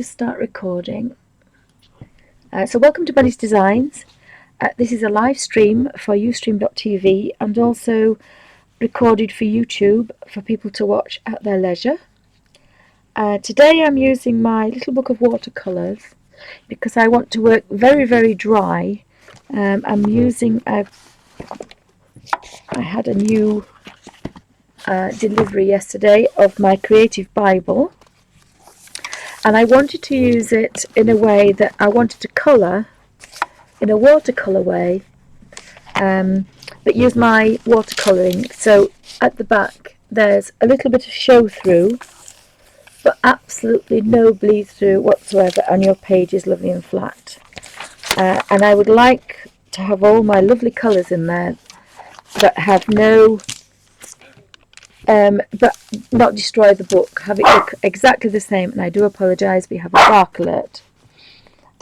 Just start recording. So welcome to Bunny's Designs. This is a live stream for ustream.tv and also recorded for YouTube for people to watch at their leisure. Today I'm using my little book of watercolours because I want to work very, very dry. I'm using I had a new delivery yesterday of my Creative Bible. And I wanted to use it in a way that I wanted to colour in a watercolour way, but use my watercolouring. So at the back there's a little bit of show through, but absolutely no bleed through whatsoever, and your page is lovely and flat. And I would like to have all my lovely colours in there that have no but not destroy the book, have it look exactly the same. And I do apologise, we have a bark alert.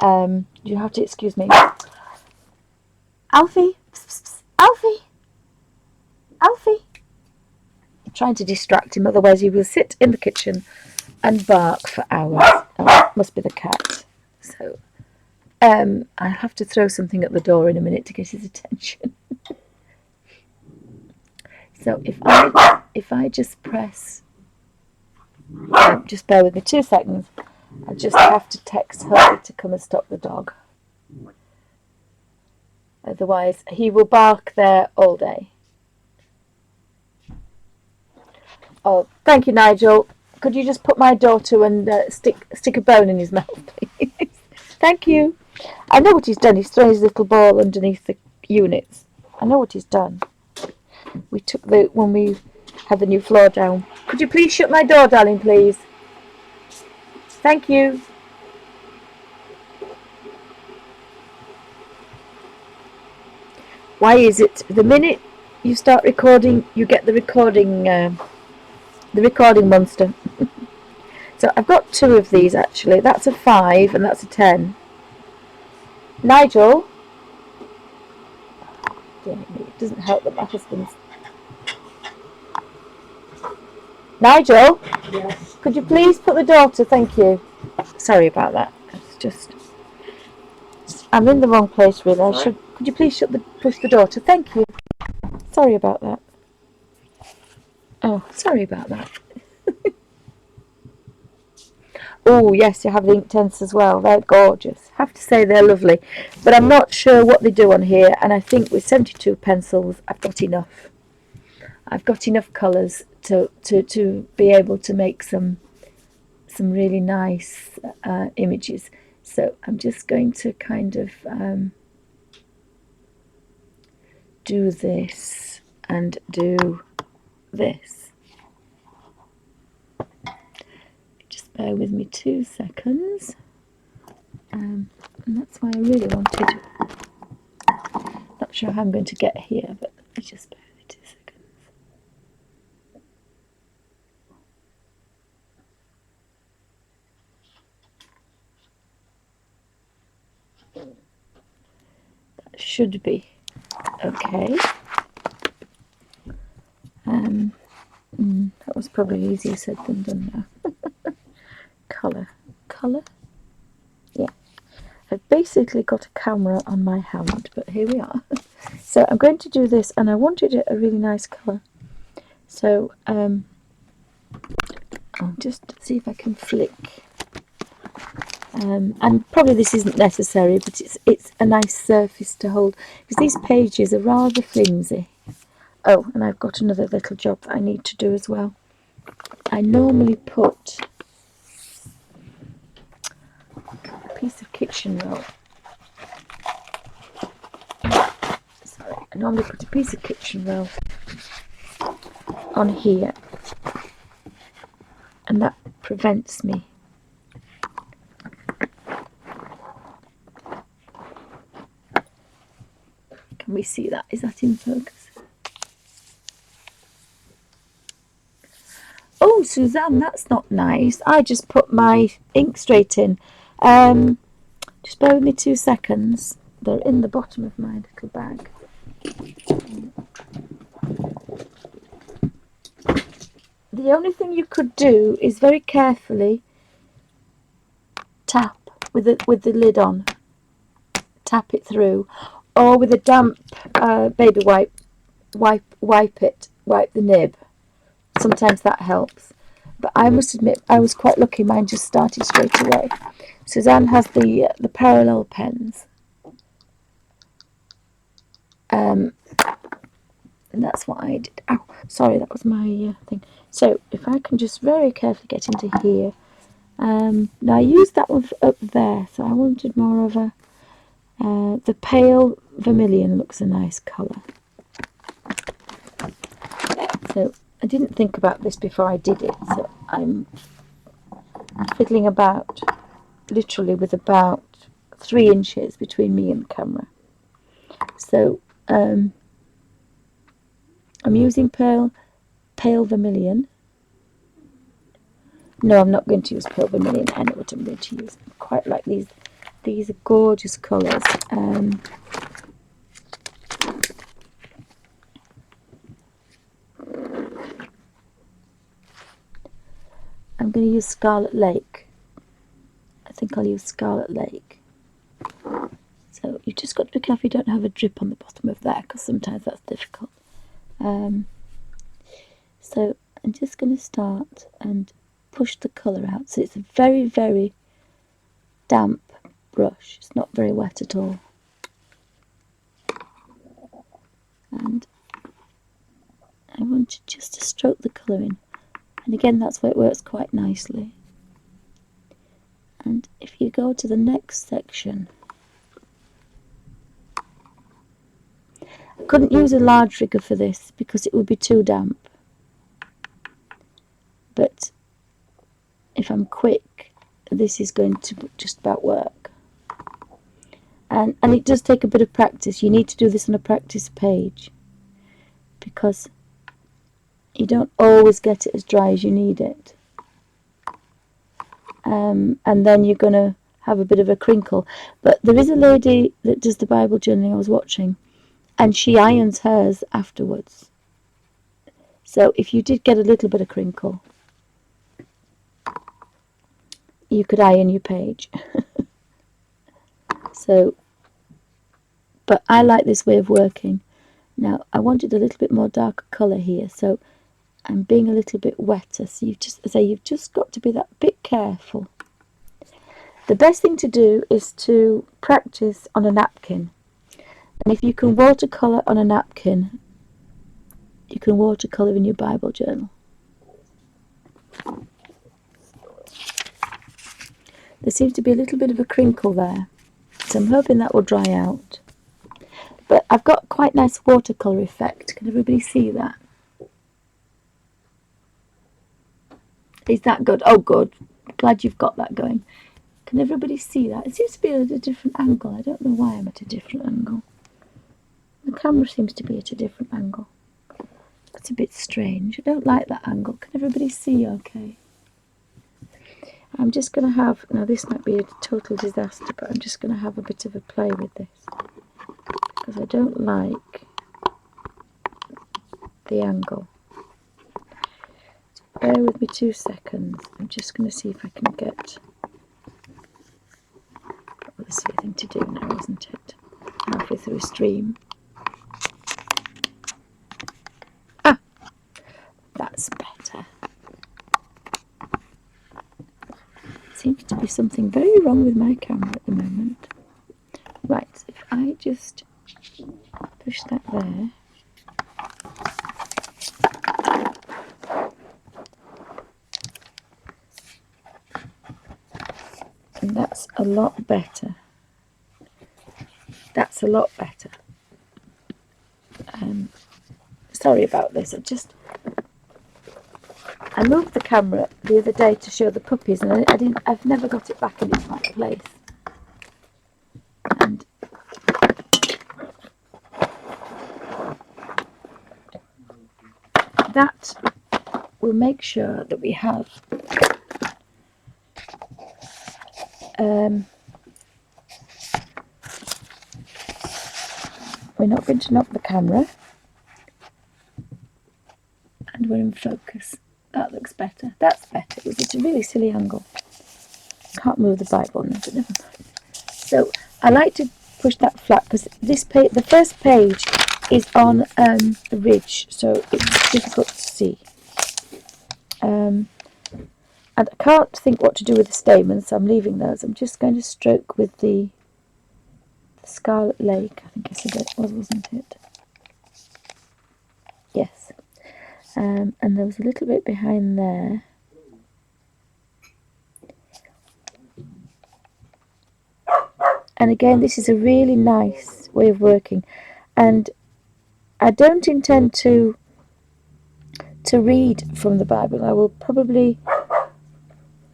You have to excuse me. Alfie, Alfie, Alfie. I'm trying to distract him, otherwise he will sit in the kitchen and bark for hours. Oh, it must be the cat. So I'll have to throw something at the door in a minute to get his attention. So if I just press, just bear with me 2 seconds. I just have to text her to come and stop the dog. Otherwise, he will bark there all day. Oh, thank you, Nigel. Could you just put my daughter and stick a bone in his mouth, please? Thank you. I know what he's done. He's thrown his little ball underneath the units. I know what he's done. We took when we had the new floor down. Could you please shut my door, darling, please? Thank you. Why is it the minute you start recording, you get the recording monster? So I've got 2 of these actually. That's a 5 and that's a 10. Nigel. It doesn't help that my husband's. Nigel? Yes. Could you please put the door to? Thank you. Sorry about that. It's just I'm in the wrong place really. Could you please push the door to? Thank you. Sorry about that. Oh, sorry about that. Oh yes, you have the Inktense as well. They're gorgeous. I have to say they're lovely. But I'm not sure what they do on here, and I think with 72 pencils I've got enough. I've got enough colours to be able to make some really nice images. So I'm just going to kind of do this and do this. Just bear with me 2 seconds. And that's why I really wanted. Not sure how I'm going to get here, but let me just bear with me 2 seconds. That should be okay. That was probably easier said than done now. Colour. Yeah. I've basically got a camera on my hand, but here we are. So I'm going to do this, and I wanted it a really nice colour. So I'll just see if I can flick. And probably this isn't necessary, but it's a nice surface to hold, because these pages are rather flimsy. Oh, and I've got another little job that I need to do as well. I normally put a piece of kitchen roll. Sorry, I normally put a piece of kitchen roll on here, and that prevents me. Can we see that? Is that in focus? Oh, Suzanne, that's not nice. I just put my ink straight in. Just bear with me 2 seconds. They're in the bottom of my little bag. The only thing you could do is very carefully tap with the lid on, tap it through, or with a damp baby wipe, wipe the nib. Sometimes that helps. But I must admit, I was quite lucky. Mine just started straight away. Suzanne has the parallel pens, and that's what I did. Ow, sorry, that was my thing. So if I can just very carefully get into here. Now I used that one up there, so I wanted more of a the pale vermilion looks a nice colour. So I didn't think about this before I did it, so I'm fiddling about literally with about 3 inches between me and the camera. So I'm using pale vermilion. No, I'm not going to use pale vermilion. I know what I'm going to use. I quite like these. These are gorgeous colours. I'm going to use Scarlet Lake. I think I'll use Scarlet Lake. So you've just got to be careful you don't have a drip on the bottom of there, because sometimes that's difficult. So I'm just going to start and push the colour out. So it's a very, very damp brush. It's not very wet at all. And I want just to stroke the colour in. And again, that's where it works quite nicely. And if you go to the next section, I couldn't use a large rigger for this because it would be too damp. But if I'm quick, this is going to just about work. And it does take a bit of practice. You need to do this on a practice page, because you don't always get it as dry as you need it. And then you're going to have a bit of a crinkle. But there is a lady that does the Bible journaling I was watching, and she irons hers afterwards. So if you did get a little bit of crinkle, you could iron your page. So, but I like this way of working. Now I wanted a little bit more darker colour here, so I'm being a little bit wetter. So you've just got to be that bit careful. The best thing to do is to practice on a napkin. And if you can watercolour on a napkin, you can watercolour in your Bible journal. There seems to be a little bit of a crinkle there, so I'm hoping that will dry out. But I've got quite nice watercolour effect. Can everybody see that? Is that good? Oh, good. Glad you've got that going. Can everybody see that? It seems to be at a different angle. I don't know why I'm at a different angle. The camera seems to be at a different angle. That's a bit strange. I don't like that angle. Can everybody see okay? I'm just going to have, now this might be a total disaster, but I'm just going to have a bit of a play with this, because I don't like the angle. So bear with me 2 seconds. I'm just going to see if I can get, well, this is the thing to do now, isn't it? Halfway through a stream. Ah, that's better. Seems to be something very wrong with my camera at the moment. Right, if I just push that there. And that's a lot better. That's a lot better. Sorry about this. I moved the camera the other day to show the puppies, and I've never got it back in its right place. And that will make sure that we have we're not going to knock the camera, and we're in focus. That looks better. That's better. It was a really silly angle. Can't move the Bible now, but never mind. So I like to push that flat because the first page is on a ridge, so it's difficult to see. And I can't think what to do with the stamens, so I'm leaving those. I'm just going to stroke with the Scarlet Lake. I think I said it was, wasn't it? Yes. And there was a little bit behind there. And again, this is a really nice way of working. And I don't intend to read from the Bible. I will probably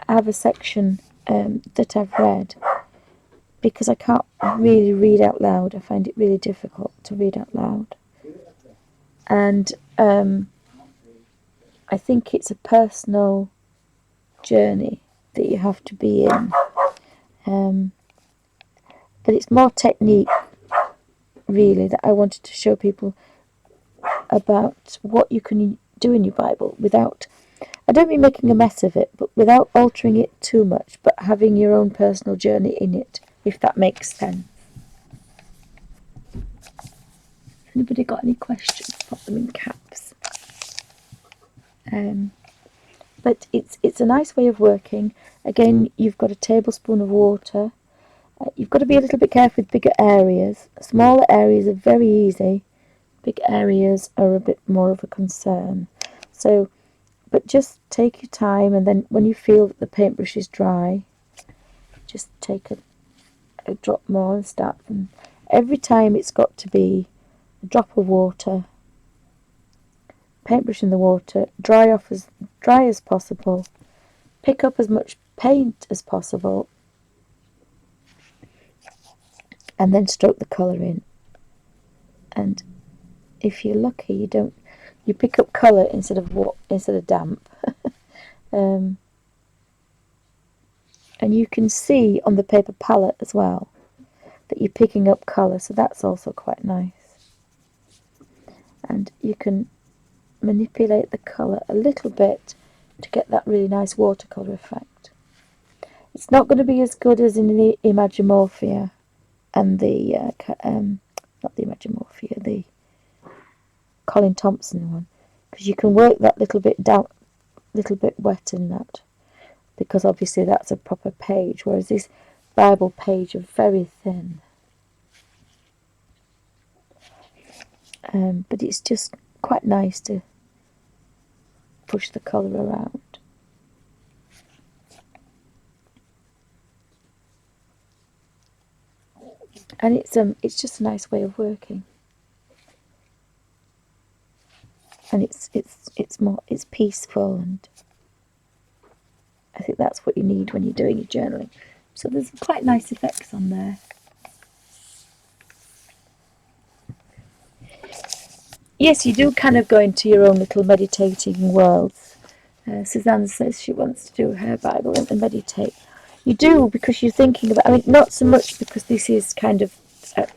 have a section that I've read, because I can't really read out loud. I find it really difficult to read out loud. And I think it's a personal journey that you have to be in. But it's more technique, really, that I wanted to show people about what you can do in your Bible without, I don't mean making a mess of it, but without altering it too much, but having your own personal journey in it, if that makes sense. Anybody got any questions? Pop them in caps. But it's a nice way of working. Again, you've got a tablespoon of water. You've got to be a little bit careful with bigger areas. Smaller areas are very easy. Big areas are a bit more of a concern. So, but just take your time, and then when you feel that the paintbrush is dry, just take a drop more and start from. Every time it's got to be a drop of water, paintbrush in the water, dry as possible, pick up as much paint as possible, and then stroke the colour in. And if you're lucky, you pick up colour instead of damp. And you can see on the paper palette as well that you're picking up colour, so that's also quite nice. And you can manipulate the colour a little bit to get that really nice watercolour effect. It's not going to be as good as in the Imagimorphia and the not the Imagimorphia, the Colin Thompson one, because you can work that little bit wet in that, because obviously that's a proper page, whereas this Bible page are very thin. But it's just quite nice to push the colour around. And it's just a nice way of working. And it's peaceful, and I think that's what you need when you're doing your journaling. So there's quite nice effects on there. Yes, you do kind of go into your own little meditating worlds. Suzanne says she wants to do her Bible and meditate. You do, because you're thinking about, I mean, not so much because this is kind of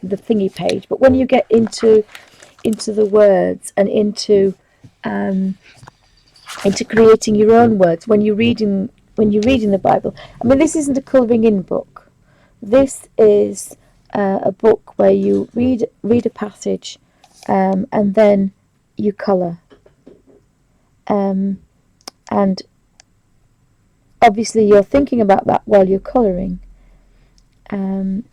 the thingy page, but when you get into the words and into creating your own words, when you're reading the Bible. I mean, this isn't a colouring in book. This is a book where you read a passage, and then you colour. And obviously you're thinking about that while you're colouring. And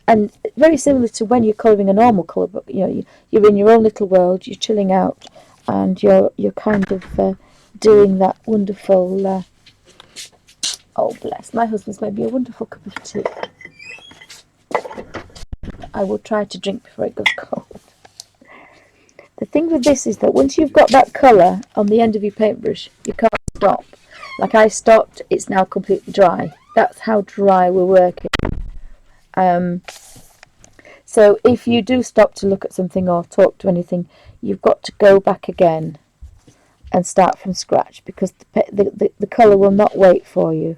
very similar to when you're colouring a normal colour book, you're in your own little world, you're chilling out, and you're kind of doing that wonderful. Oh bless! My husband's made me a wonderful cup of tea. I will try to drink before it goes cold. The thing with this is that once you've got that colour on the end of your paintbrush, you can't stop. Like I stopped, it's now completely dry. That's how dry we're working. So if you do stop to look at something or talk to anything, you've got to go back again and start from scratch, because the colour will not wait for you.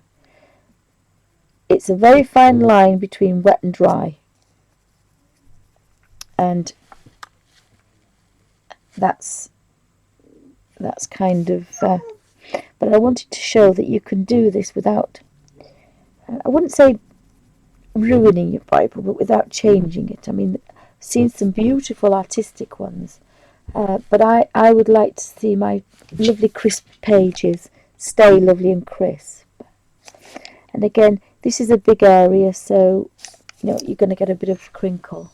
It's a very fine line between wet and dry. And that's kind of... but I wanted to show that you can do this without I wouldn't say ruining your Bible, but without changing it. I mean, I've seen some beautiful artistic ones, but I would like to see my lovely crisp pages stay lovely and crisp. And again, this is a big area, so you're going to get a bit of crinkle.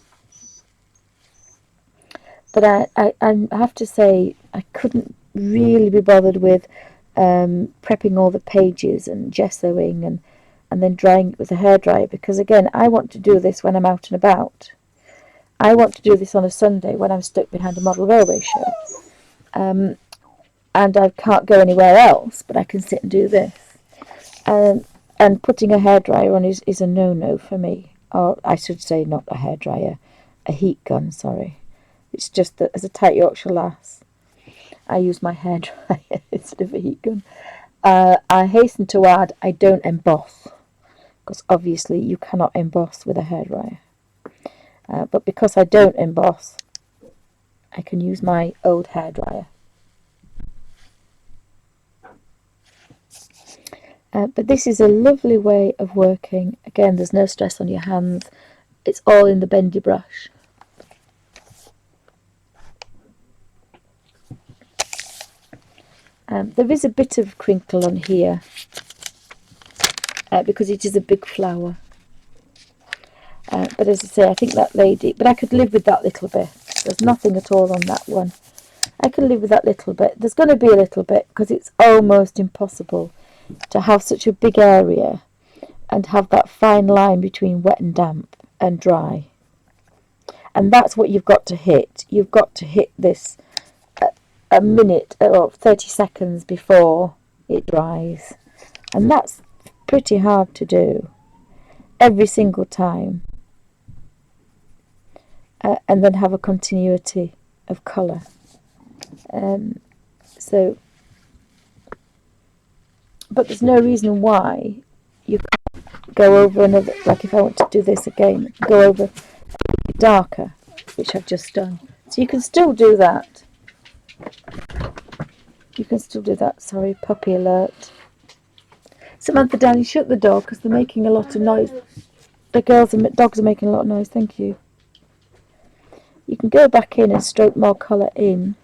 But I have to say, I couldn't really be bothered with prepping all the pages and gessoing and then drying it with a hairdryer, because again, I want to do this when I'm out and about. I want to do this on a Sunday when I'm stuck behind a model railway show. And I can't go anywhere else, but I can sit and do this. And putting a hairdryer on is a no-no for me. Or I should say not a hairdryer, a heat gun, sorry. It's just that as a tight Yorkshire lass, I use my hairdryer instead of a heat gun. I hasten to add, I don't emboss, because obviously you cannot emboss with a hairdryer. But because I don't emboss, I can use my old hairdryer. But this is a lovely way of working. Again, there's no stress on your hands. It's all in the bendy brush. There is a bit of crinkle on here because it is a big flower. But as I say, I think that lady, but I could live with that little bit. There's nothing at all on that one. I can live with that little bit. There's going to be a little bit because it's almost impossible to have such a big area and have that fine line between wet and damp and dry. And that's what you've got to hit. You've got to hit this a minute or 30 seconds before it dries. And that's pretty hard to do every single time. And then have a continuity of colour. But there's no reason why you can't go over another, like if I want to do this again, go over darker, which I've just done. So you can still do that. You can still do that. Sorry, puppy alert. Samantha, Danny, shut the door because they're making a lot of noise. The dogs are making a lot of noise. Thank you. You can go back in and stroke more colour in.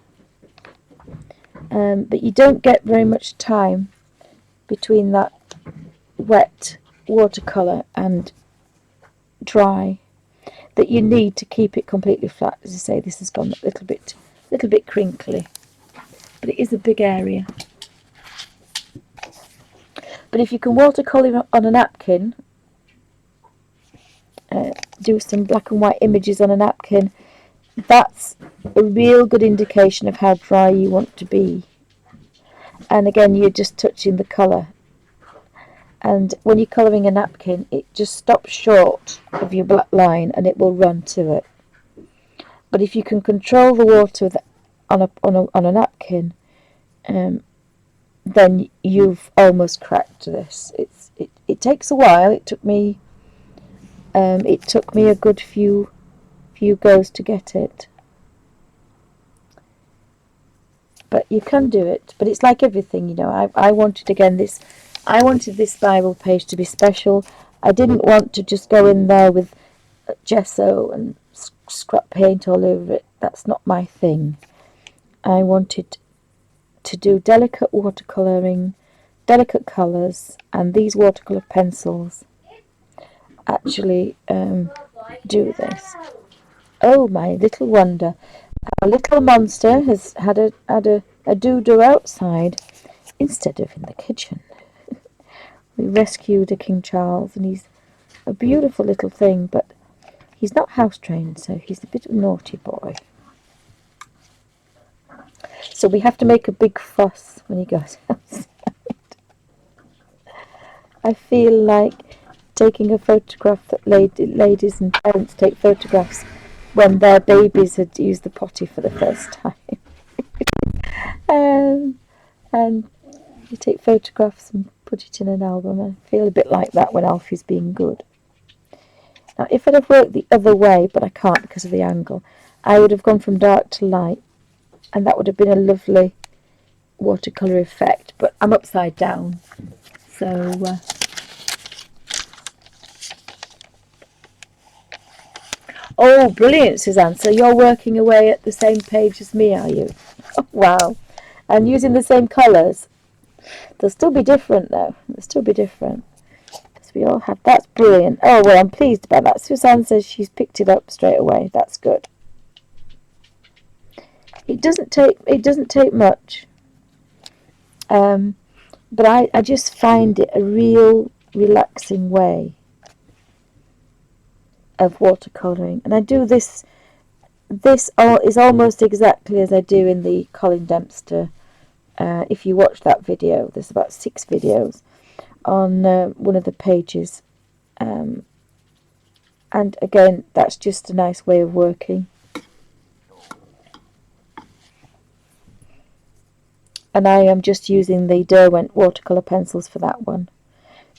But you don't get very much time between that wet watercolour and dry that you need to keep it completely flat. As I say, this has gone a little bit crinkly, but it is a big area. But if you can watercolour on a napkin, do some black and white images on a napkin, that's a real good indication of how dry you want to be. And again, you're just touching the colour. And when you're colouring a napkin, it just stops short of your black line and it will run to it. But if you can control the water on a napkin, then you've almost cracked this. It takes a while. It took me a good few goes to get it. But you can do it. But it's like everything, I wanted this Bible page to be special. I didn't want to just go in there with gesso and scrap paint all over it. That's not my thing. I wanted to do delicate watercolouring, delicate colours, and these watercolour pencils actually do this. Oh, my little wonder. Our little monster has had a doo-doo outside instead of in the kitchen. We rescued a King Charles, and he's a beautiful little thing, but he's not house trained, so he's a bit of a naughty boy. So we have to make a big fuss when he goes outside. I feel like taking a photograph that ladies and parents take photographs when their babies had used the potty for the first time. And you take photographs and put it in an album. I feel a bit like that when Alfie's being good. Now, if I'd have worked the other way, but I can't because of the angle, I would have gone from dark to light, and that would have been a lovely watercolour effect. But I'm upside down, so Oh, brilliant, Suzanne. So you're working away at the same page as me, are you? Oh, wow. And using the same colours. They'll still be different, though. They'll still be different. Because we all have... That's brilliant. Oh, well, I'm pleased about that. Suzanne says she's picked it up straight away. That's good. It doesn't take much. But I just find it a real relaxing way of watercolouring. And I do this is almost exactly as I do in the Colin Dempster. If you watch that video, there's about 6 videos on one of the pages. And again, that's just a nice way of working. And I am just using the Derwent watercolour pencils for that one,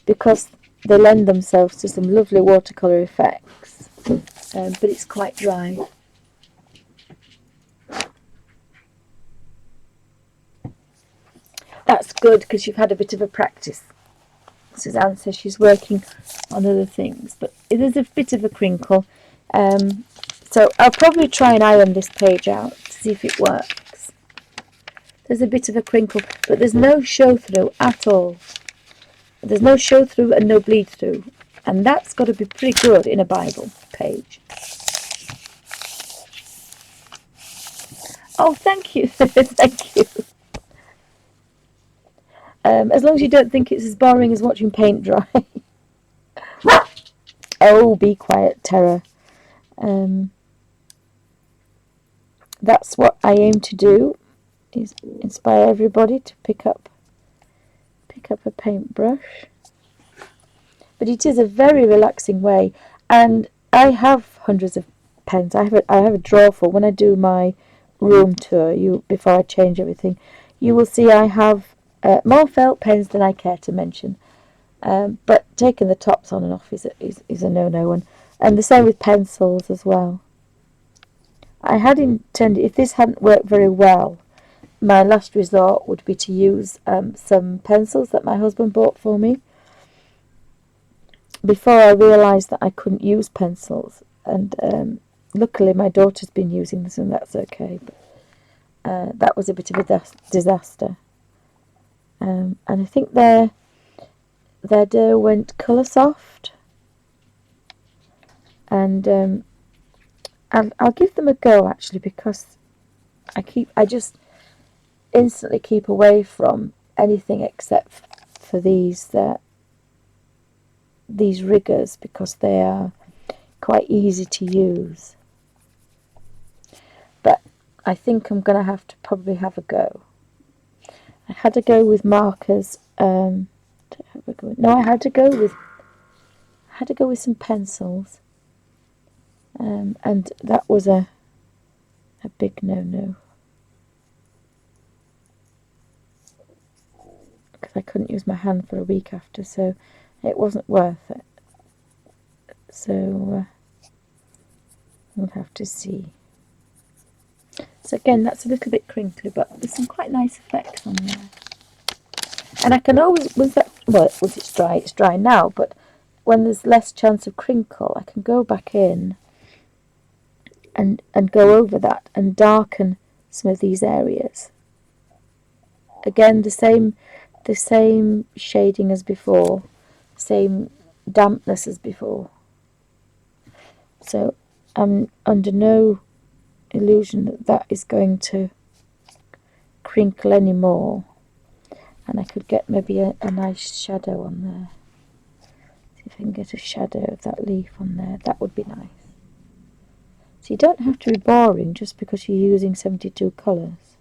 because they lend themselves to some lovely watercolour effects, but it's quite dry. That's good, because you've had a bit of a practice. Suzanne says she's working on other things, but it is a bit of a crinkle. So I'll probably try and iron this page out to see if it works. There's a bit of a crinkle, but there's no show through at all. There's no show through and no bleed through, and that's got to be pretty good in a Bible page. Oh, thank you. Thank you. As long as you don't think it's as boring as watching paint dry. Oh, be quiet, Tara. That's what I aim to do, is inspire everybody to pick up a paintbrush. But it is a very relaxing way, and I have hundreds of pens. I have a drawer full. When I do my room tour, before I change everything, you will see I have more felt pens than I care to mention. But taking the tops on and off is a no-no, and the same with pencils as well. I had intended, if this hadn't worked very well, my last resort would be to use some pencils that my husband bought for me, before I realised that I couldn't use pencils. And luckily my daughter's been using this, and that's okay. But that was a bit of a disaster. And I think their Derwent Colour Soft, and I'll give them a go, actually, because I just instantly keep away from anything except for these riggers, because they are quite easy to use. But I think I'm going to have to probably have a go. I had to go with markers. I had to go with some pencils, and that was a big no-no, because I couldn't use my hand for a week after, so it wasn't worth it. So we'll have to see. So again, that's a little bit crinkly, but there's some quite nice effects on there. And I can always, once it's dry, it's dry now, but when there's less chance of crinkle, I can go back in and go over that and darken some of these areas. Again, the same shading as before, same dampness as before. So I'm under no illusion that is going to crinkle anymore, and I could get maybe a nice shadow on there. See if I can get a shadow of that leaf on there. That would be nice. So you don't have to be boring just because you're using 72 colours.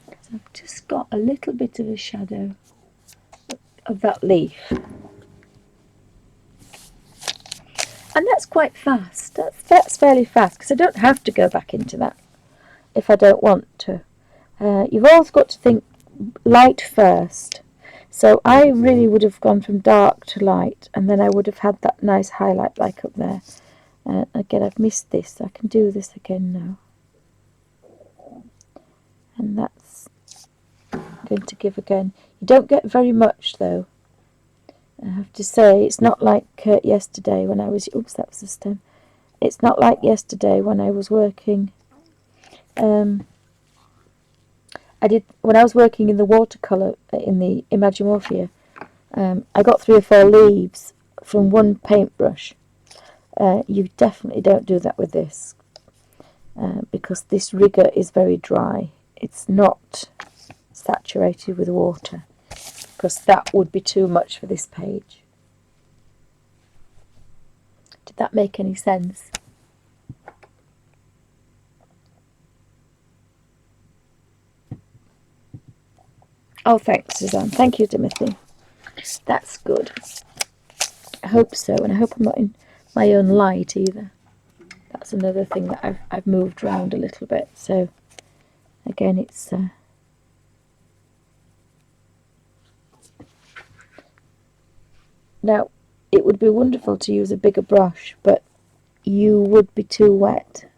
So I've just got a little bit of a shadow of that leaf. And that's quite fast. That's fairly fast, because I don't have to go back into that if I don't want to. You've always got to think light first. So I really would have gone from dark to light, and then I would have had that nice highlight like up there. Again, I've missed this. I can do this again now. And that's going to give again. You don't get very much, though. I have to say, it's not like yesterday when I was... Oops, that was the stem. It's not like yesterday when I was working. When I was working in the watercolour in the Imagimorphia, I got 3 or 4 leaves from one paintbrush. You definitely don't do that with this, because this rigger is very dry. It's not saturated with water, because that would be too much for this page. Did that make any sense? Oh, thanks, Suzanne. Thank you, Timothy. That's good. I hope so, and I hope I'm not in my own light either. That's another thing that I've moved around a little bit. So again, it's now it would be wonderful to use a bigger brush, but you would be too wet.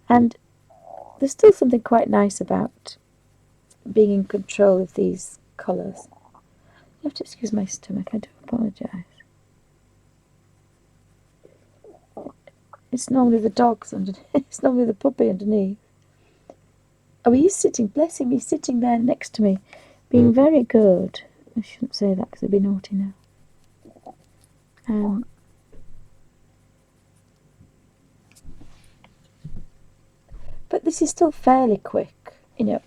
And there's still something quite nice about being in control of these colours. You have to excuse my stomach, I do apologise. It's normally the dogs underneath, it's normally the puppy underneath. Oh, he's sitting, bless him, he's sitting there next to me, being very good. I shouldn't say that because he'd be naughty now. But this is still fairly quick, and you're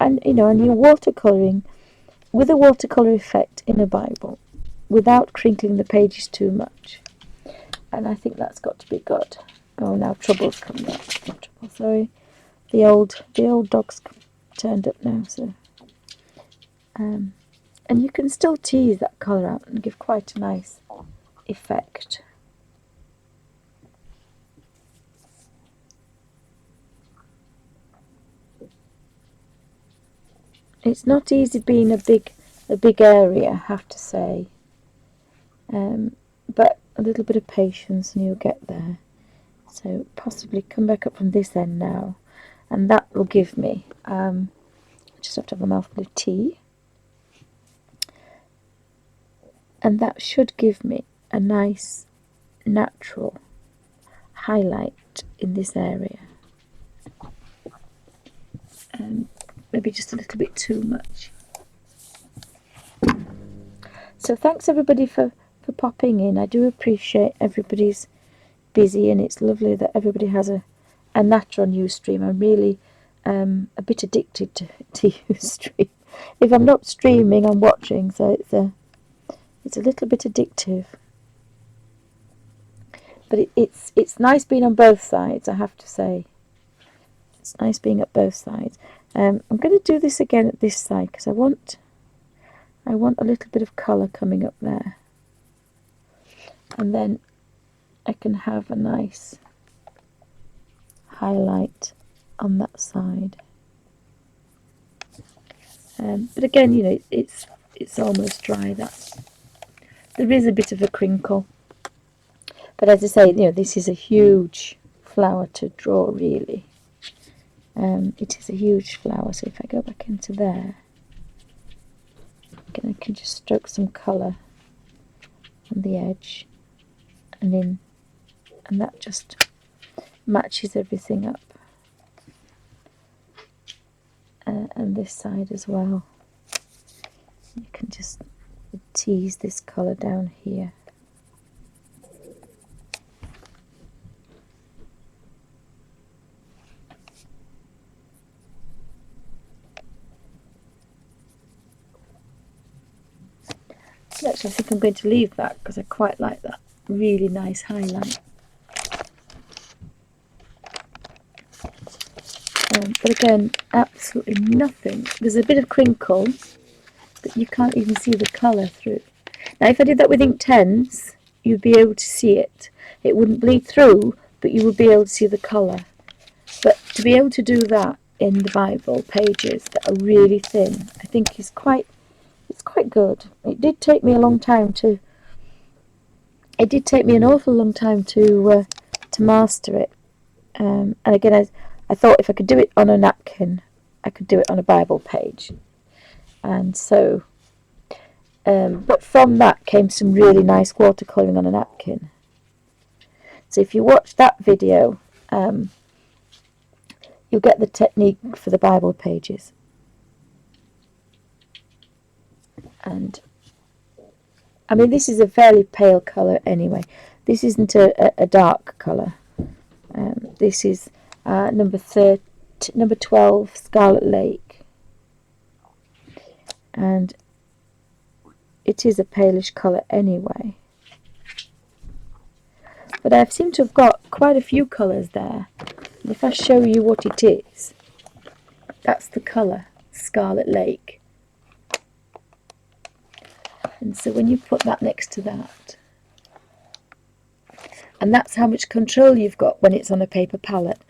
watercolouring with a watercolour effect in a Bible without crinkling the pages too much. And I think that's got to be good. Oh, now trouble's coming up. Not trouble, sorry. The old dog's turned up now, so and you can still tease that colour out and give quite a nice effect. It's not easy being a big area, I have to say. But a little bit of patience and you'll get there. So possibly come back up from this end now, and that will give me, I just have to have a mouthful of tea, and that should give me a nice natural highlight in this area. Maybe just a little bit too much. So thanks everybody for popping in. I do appreciate everybody's busy, and it's lovely that everybody has a natural news stream. I'm really a bit addicted to Ustream. If I'm not streaming, I'm watching, so it's a little bit addictive. But it's nice being on both sides, I have to say. It's nice being at both sides. I'm going to do this again at this side because I want a little bit of colour coming up there, and then I can have a nice highlight on that side. But again, it's almost dry. There is a bit of a crinkle, but as I say, this is a huge flower to draw, really. It is a huge flower, so if I go back into there, again, I can just stroke some colour on the edge and in, and that just matches everything up. And this side as well. You can just tease this colour down here. Actually, I think I'm going to leave that because I quite like that really nice highlight. But again, absolutely nothing. There's a bit of crinkle, but you can't even see the colour through. Now, if I did that with Inktense, you'd be able to see it. It wouldn't bleed through, but you would be able to see the colour. But to be able to do that in the Bible pages that are really thin, I think it's quite good. It did take me a long time to. It did take me an awful long time to master it. And again, I thought if I could do it on a napkin, I could do it on a Bible page. And so, but from that came some really nice watercolouring on a napkin. So if you watch that video, you'll get the technique for the Bible pages. And I mean, this is a fairly pale colour anyway. This isn't a dark colour. This is number 12, Scarlet Lake. And it is a palish colour anyway. But I seem to have got quite a few colours there. And if I show you what it is, that's the colour, Scarlet Lake. And so when you put that next to that, and that's how much control you've got when it's on a paper palette.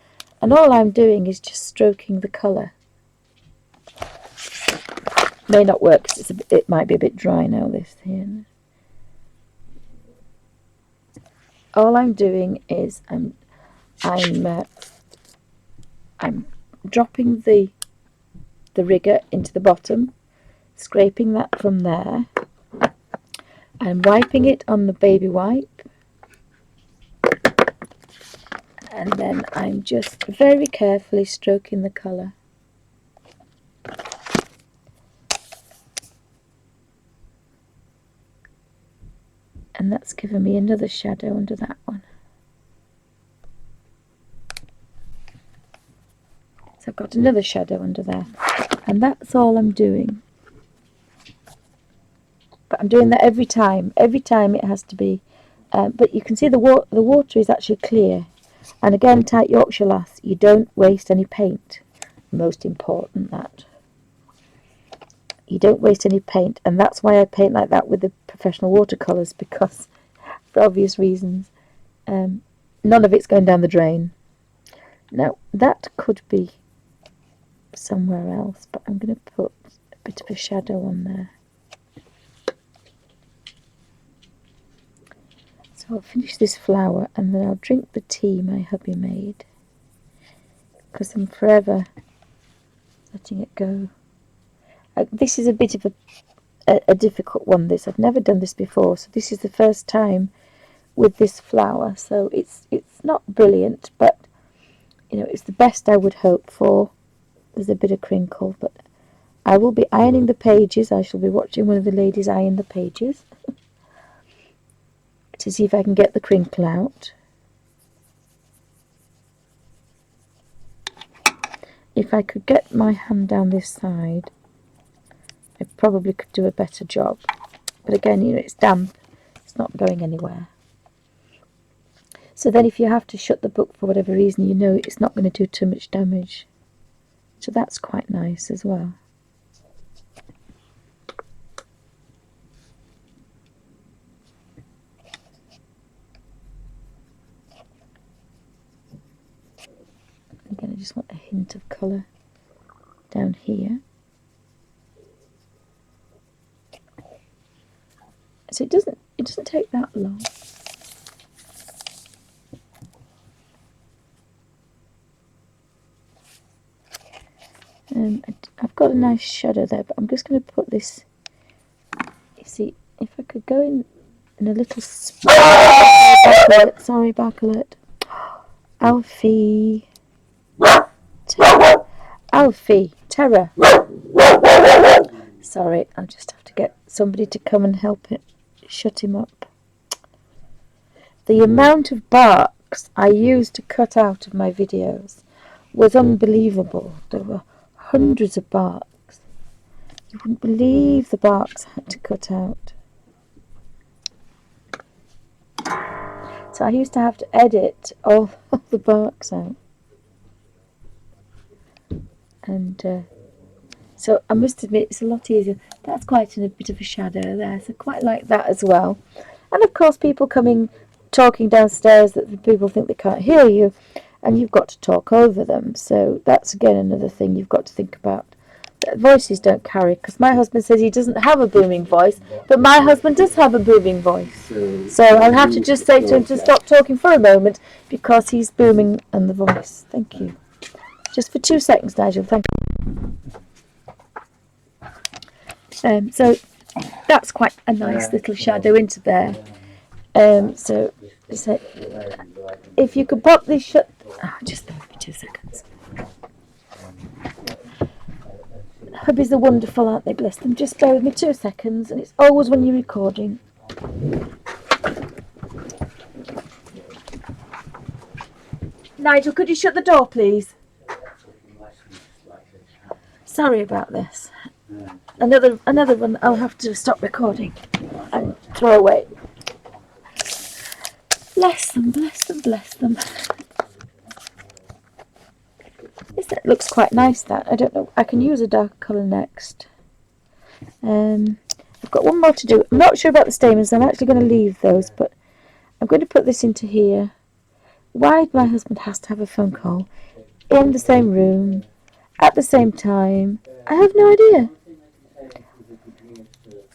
And all I'm doing is just stroking the colour. May not work because it might be a bit dry now, this here. All I'm doing is I'm dropping the rigger into the bottom, scraping that from there. I'm wiping it on the baby wipe. And then I'm just very carefully stroking the colour. And that's given me another shadow under that one. So I've got another shadow under there. And that's all I'm doing. But I'm doing that every time. Every time it has to be. But you can see the water is actually clear. And again, tight Yorkshire lass, you don't waste any paint. Most important, that. You don't waste any paint, and that's why I paint like that with the professional watercolours, because, for obvious reasons, none of it's going down the drain. Now, that could be somewhere else, but I'm going to put a bit of a shadow on there. So I'll finish this flower, and then I'll drink the tea my hubby made, because I'm forever letting it go. This is a bit of a difficult one, this. I've never done this before, so this is the first time with this flower. So it's not brilliant, but you know, it's the best I would hope for. There's a bit of crinkle, but I will be ironing the pages. I shall be watching one of the ladies iron the pages to see if I can get the crinkle out. If I could get my hand down this side, I probably could do a better job. But again, you know, it's damp. It's not going anywhere. So then if you have to shut the book for whatever reason, you know it's not going to do too much damage. So that's quite nice as well. Again, I just want a hint of colour down here. So it doesn't take that long. I've got a nice shadow there, but I'm just going to put this. You see, if I could go in a little spot. Sorry, back alert. Alfie. Alfie, terror. Sorry, I'll just have to get somebody to come and help it. Shut him up. The amount of barks I used to cut out of my videos was unbelievable. There were hundreds of barks. You wouldn't believe the barks I had to cut out. So I used to have to edit all of the barks out. And so I must admit it's a lot easier. That's quite a bit of a shadow there, so I quite like that as well. And of course people talking downstairs that people think they can't hear you, and you've got to talk over them. So that's again another thing you've got to think about. Voices don't carry, because my husband says he doesn't have a booming voice, but my husband does have a booming voice. So I'll have to just say to him to stop talking for a moment, because he's booming on the voice. Thank you. Just for 2 seconds, Nigel. Thank you. So that's quite a nice little shadow into there. So if you could pop this shut, just give me 2 seconds. Hubbies are wonderful, aren't they? Bless them. Just bear with me 2 seconds, and it's always when you're recording. Nigel, could you shut the door, please? Sorry about this. Another one I'll have to stop recording and throw away. Bless them, bless them, bless them. That looks quite nice, that. I don't know. I can use a dark colour next. I've got one more to do. I'm not sure about the stamens. I'm actually going to leave those, but I'm going to put this into here. Why my husband has to have a phone call in the same room at the same time, I have no idea.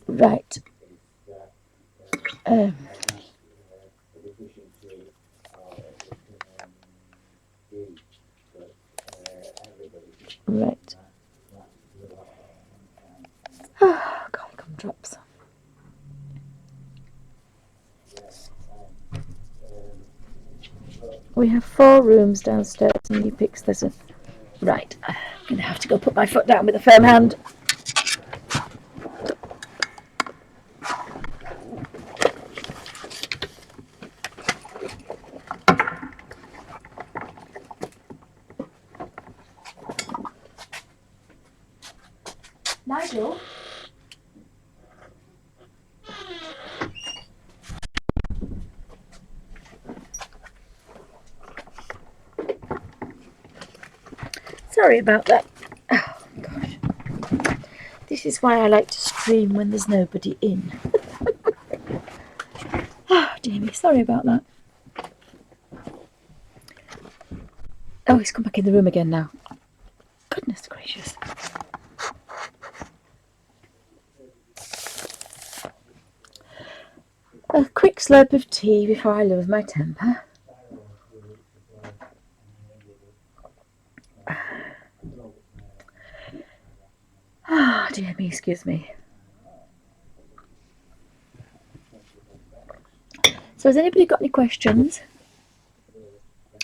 Right. Right. Oh, God, gumdrops. We have 4 rooms downstairs, and he picks this up. Right. I'm going to have to go put my foot down with a firm hand. Nigel? Sorry about that. Oh, gosh. This is why I like to stream when there's nobody in. Oh, dear me. Sorry about that. Oh, he's come back in the room again now. Goodness gracious. A quick slurp of tea before I lose my temper. Ah, oh, dear me, excuse me. So has anybody got any questions?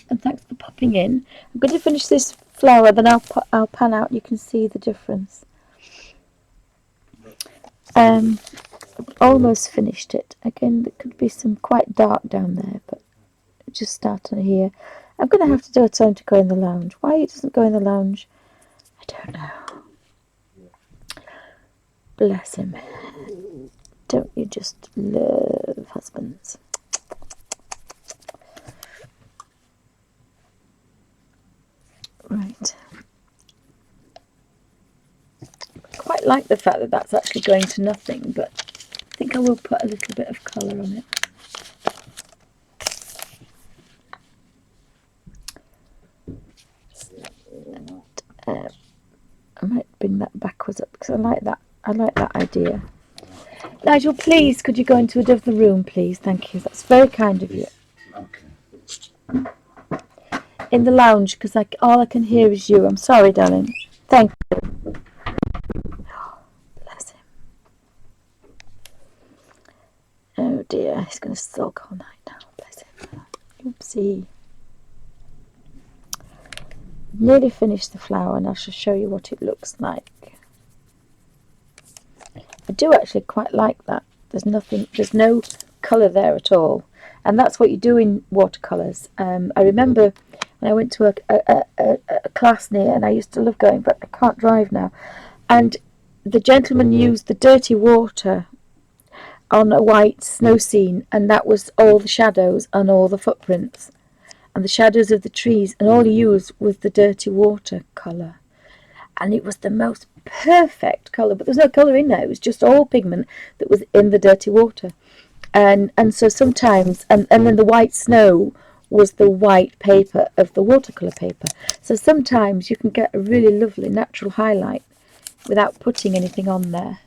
And thanks for popping in. I'm going to finish this flower, then I'll pan out. You can see the difference. Almost finished it. Again, there could be some quite dark down there, but just starting here. I'm going to have to do a time to go in the lounge. Why it doesn't go in the lounge, I don't know. Bless him. Don't you just love husbands? Right. I quite like the fact that that's actually going to nothing, but I think I will put a little bit of colour on it. I might bring that backwards up because I like that idea. Nigel, please, could you go into a other room, please? Thank you. That's very kind of you. Okay. In the lounge, because all I can hear is you. I'm sorry, darling. Thank you. Oh, bless him. Oh dear, he's going to sulk all night now. Bless him. Oopsie. Nearly finished the flower, and I shall show you what it looks like. I do actually quite like that. There's no colour there at all, and that's what you do in watercolours. I remember when I went to a class near, and I used to love going, but I can't drive now, and the gentleman used the dirty water on a white snow scene, and that was all the shadows and all the footprints and the shadows of the trees, and all he used was the dirty water colour, and it was the most perfect colour, but there's no colour in there. It was just all pigment that was in the dirty water, and so sometimes, and then the white snow was the white paper of the watercolour paper, so sometimes you can get a really lovely natural highlight without putting anything on there.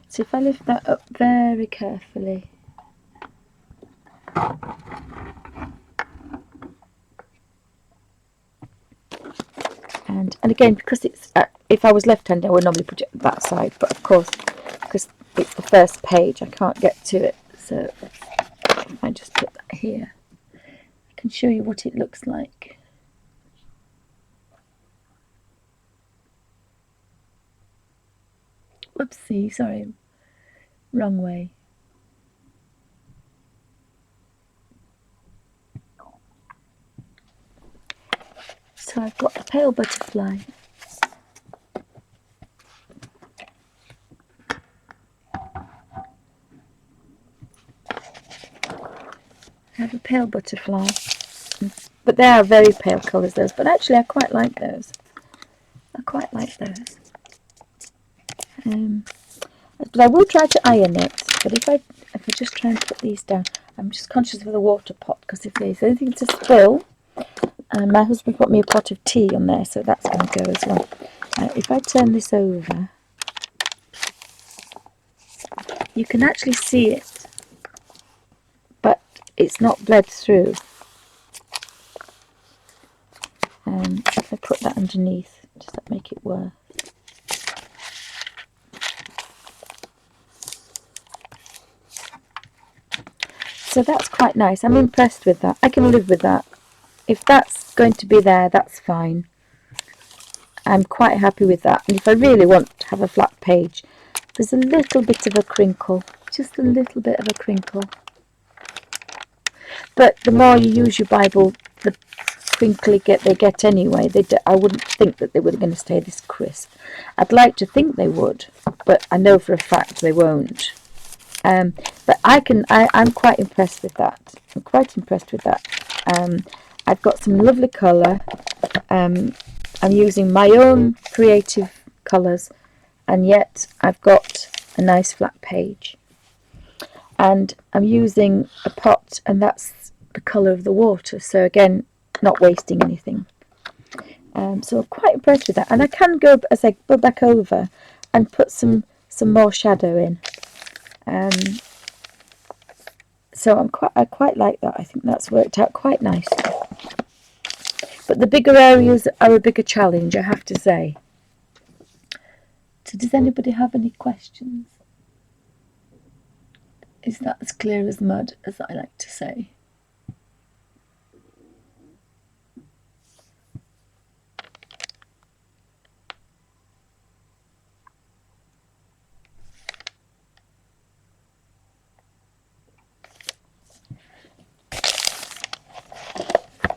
So if I lift that up very carefully, and again, because it's if I was left-handed I would normally put it that side, but of course because it's the first page. I can't get to it, so if I just put that here, I can show you what it looks like. Whoopsie, sorry, wrong way. So I've got a pale butterfly. I have a pale butterfly, but they are very pale colours, those, but actually I quite like those. I quite like those. But I will try to iron it, but if I just try and put these down, I'm just conscious of the water pot, because if there's anything to spill, my husband put me a pot of tea on there, so that's going to go as well. If I turn this over, you can actually see it, but it's not bled through. If I put that underneath, does that make it worse? So that's quite nice. I'm impressed with that. I can live with that. If that's going to be there, that's fine. I'm quite happy with that. And if I really want to have a flat page, there's a little bit of a crinkle. Just a little bit of a crinkle. But the more you use your Bible, the crinkly they get anyway. I wouldn't think that they were going to stay this crisp. I'd like to think they would, but I know for a fact they won't. But I'm quite impressed with that. I'm quite impressed with that. I've got some lovely colour. I'm using my own creative colours, and yet I've got a nice flat page. And I'm using a pot, and that's the colour of the water. So again, not wasting anything. So I'm quite impressed with that. And I can go back over and put some more shadow in. So I quite like that. I think that's worked out quite nicely. But the bigger areas are a bigger challenge, I have to say. So does anybody have any questions? Is that as clear as mud, as I like to say?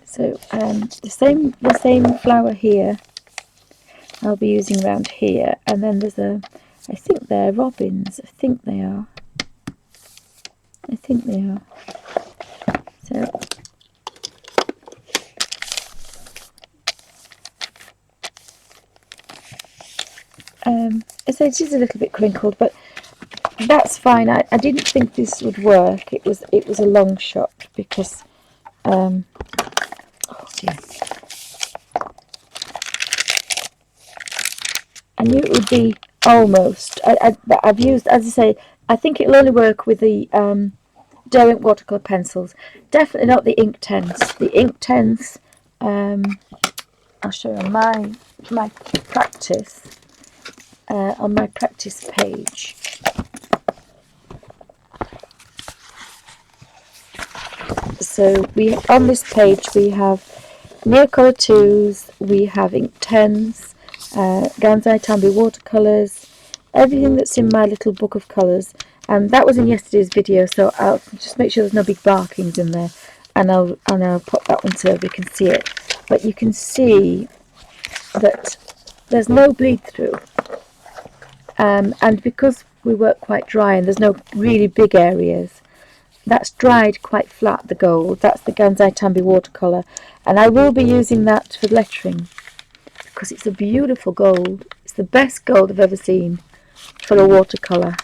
So the same flower here I'll be using around here, and then there's I think they're robins. I think they are. So so it is a little bit crinkled, but that's fine. I didn't think this would work. It was a long shot because oh dear. I knew it would be almost. I've used, as I say, I think it'll only work with the Derwent watercolour pencils. Definitely not the Inktense. The Inktense, I'll show you on my practice, on my practice page. So on this page we have Neocolour 2s, we have Inktense, Gansai Tambi watercolours, everything that's in my little book of colours. And that was in yesterday's video, so I'll just make sure there's no big barkings in there, and I'll pop that one so we can see it. But you can see that there's no bleed through, and because we work quite dry and there's no really big areas, that's dried quite flat. The gold, that's the Gansai Tambi watercolour, and I will be using that for lettering because it's a beautiful gold. It's the best gold I've ever seen for a watercolour.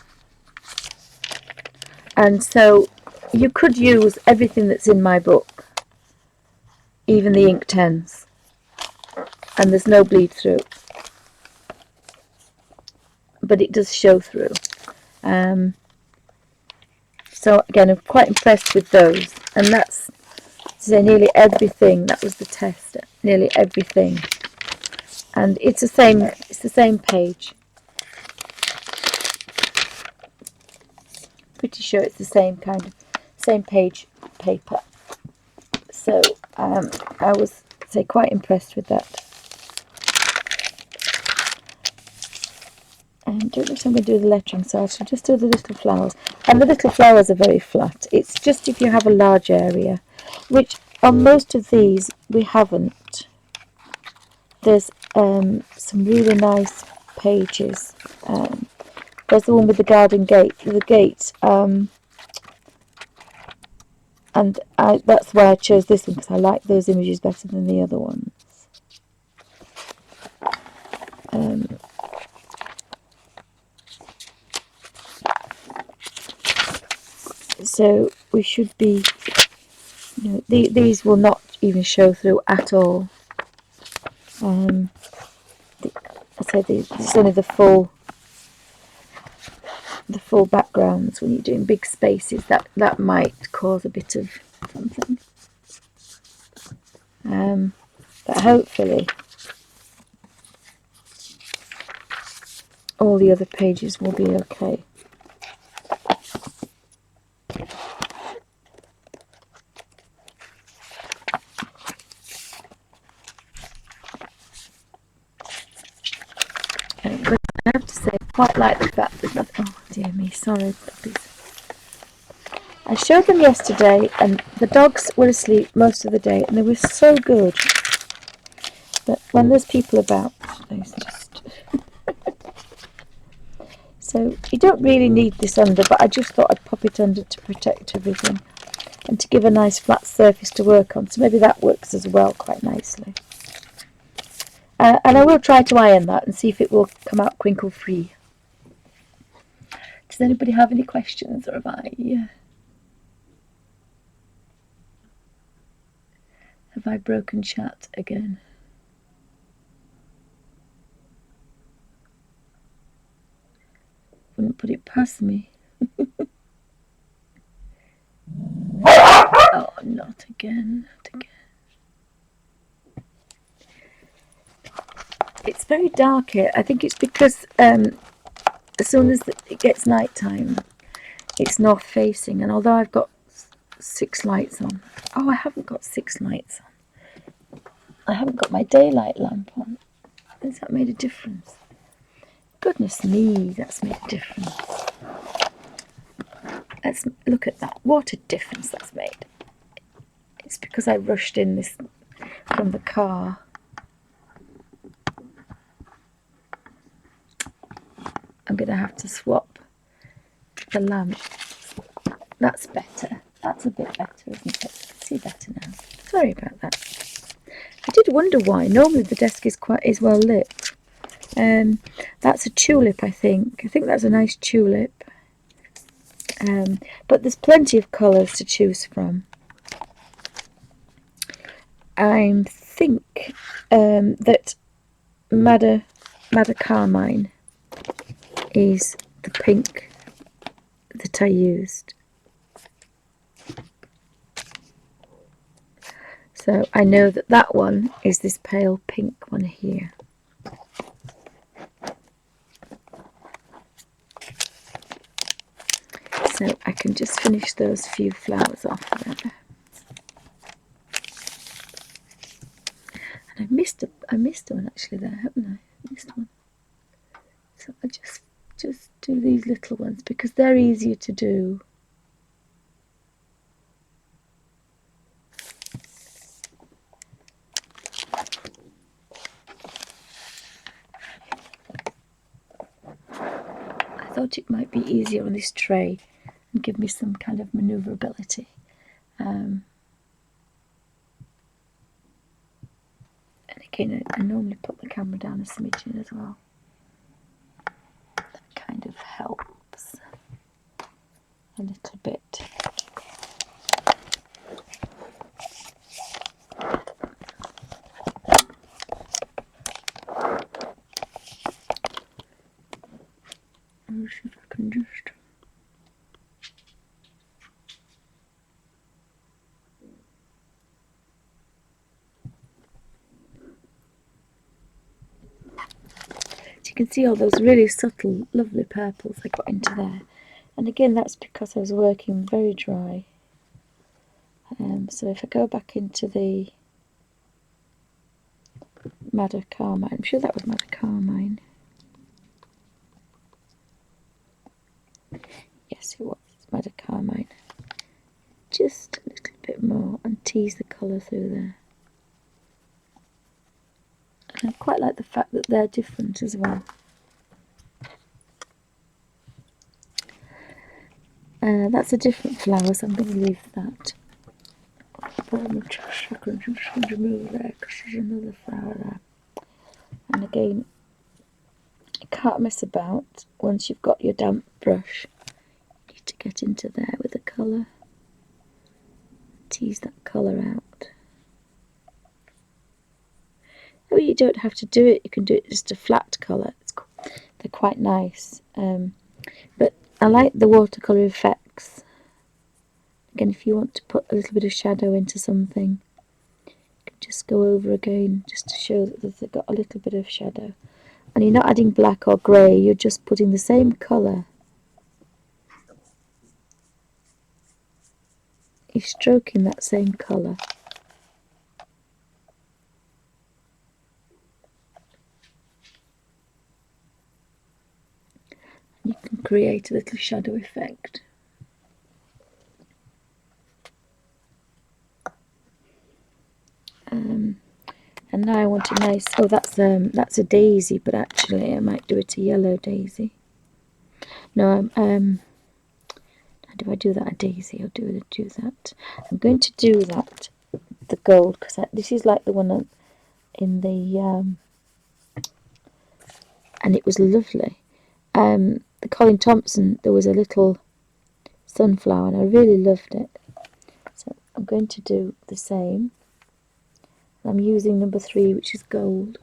And so you could use everything that's in my book, even the Inktense, and there's no bleed through, but it does show through. So again, I'm quite impressed with those, and that's nearly everything. That was the test, nearly everything, and it's the same page. pretty sure it's the same page paper. So I was, say, quite impressed with that. And don't know if I'm going to do the lettering, so I shall just do the little flowers. And the little flowers are very flat. It's just if you have a large area, which on most of these we haven't. There's some really nice pages. There's the one with the garden gate, and that's why I chose this one, because I like those images better than the other ones. So we should be, these will not even show through at all. I say it's only the full backgrounds. When you're doing big spaces, that might cause a bit of something. But hopefully all the other pages will be okay. But I have to say, I quite like the fact there's nothing. Oh dear me, sorry puppies. I showed them yesterday, and the dogs were asleep most of the day, and they were so good. But when there's people about, there's just so you don't really need this under, but I just thought I'd pop it under to protect everything and to give a nice flat surface to work on. So maybe that works as well quite nicely. And I will try to iron that and see if it will come out crinkle free. Does anybody have any questions, or have I broken chat again? Wouldn't put it past me. Oh, not again, not again. It's very dark here. I think it's because as soon as it gets night time, it's north facing, and although I've got 6 lights on, oh, I haven't got 6 lights on. I haven't got my daylight lamp on. Has that made a difference? Goodness me, that's made a difference. Let's look at that. What a difference that's made. It's because I rushed in this from the car. I'm going to have to swap the lamp. That's better. That's a bit better, isn't it? I can see better now. Sorry about that. I did wonder why. Normally the desk is well lit. That's a tulip, I think. I think that's a nice tulip. But there's plenty of colours to choose from. I think that Madder Carmine is the pink that I used. So I know that one is this pale pink one here. So I can just finish those few flowers off there. And I missed one actually there, haven't I? Missed one. So I just do these little ones because they're easier to do. I thought it might be easier on this tray and give me some kind of manoeuvrability. And again, I normally put the camera down a smidgen as well. That kind of helps a little bit. I'll see if I can just... You can see all those really subtle, lovely purples I got into there. And again, that's because I was working very dry. So if I go back into the Madder Carmine, I'm sure that was Madder Carmine. Yes, it was Madder Carmine. Just a little bit more and tease the colour through there. And I quite like the fact that they're different as well. That's a different flower, so I'm going to leave that. But I'm just going to remove there because there's another flower there. And again, you can't mess about once you've got your damp brush. You need to get into there with the colour. Tease that colour out. Oh, you don't have to do it, you can do it just a flat colour. They're quite nice. But I like the watercolour effects. Again, if you want to put a little bit of shadow into something, you can just go over again just to show that they've got a little bit of shadow. And you're not adding black or grey, you're just putting the same colour. You're stroking that same colour. You can create a little shadow effect. And now I want a nice, oh that's a daisy, but actually I might do it a yellow daisy. No, how do I do that? A daisy, I'll do that. I'm going to do that, the gold, because this is like the one in the, and it was lovely. The Colin Thompson, there was a little sunflower and I really loved it. So I'm going to do the same. I'm using number 3, which is gold.